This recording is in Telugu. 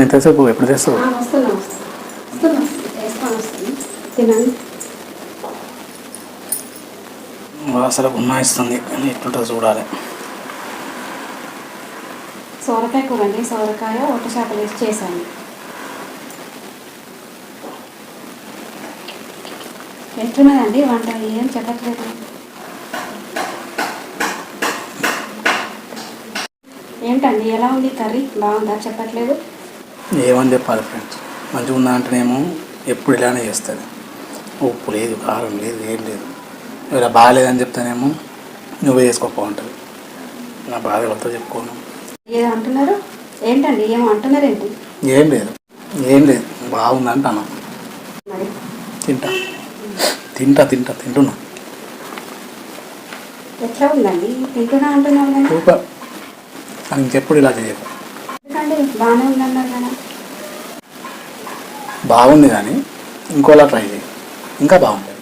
ఎంతసేపు ఎప్పుడు తెస్తావు? అసలు గుమ్మాయిస్తుంది ఎట్లుంటుందో చూడాలి. సోరకాయ కూర అండి. సోరకాయ ఒక్క చేపలు వేసి చేశాను. ఎట్లున్నదండి వంట? ఏం చెప్పట్లేదు. ఏంటండి ఎలా ఉంది కర్రీ? బాగుందా? చెప్పట్లేదు. ఏమని చెప్పాలి ఫ్రెండ్స్? మంచిగా ఉందా అంటేనేమో ఎప్పుడు ఇలానే చేస్తుంది. ఉప్పు లేదు, కారం లేదు, ఏం లేదు. ఇలా బాగాలేదని చెప్తానేమో నువ్వే చేసుకోపో ఉంటుంది. నా బాధ ఎవరితో చెప్పుకోను. ఏదో అంటున్నారు ఏంటండి? ఏమో అంటున్నారు ఏంటి? ఏం లేదు, ఏం లేదు. బాగుంది అంటాను. మరి తింటా తింటా తింటా తింటున్నా. ఎట్లా ఉందండి? తింటున్నా అంటున్నారు కానీ సూపర్ అని ఇంకెప్పుడు ఇలా చేయకు. ఎందుకండి బాగానే ఉందన్నారు కదా. బాగుంది కానీ ఇంకోలా ట్రై చేయి, ఇంకా బాగుంది.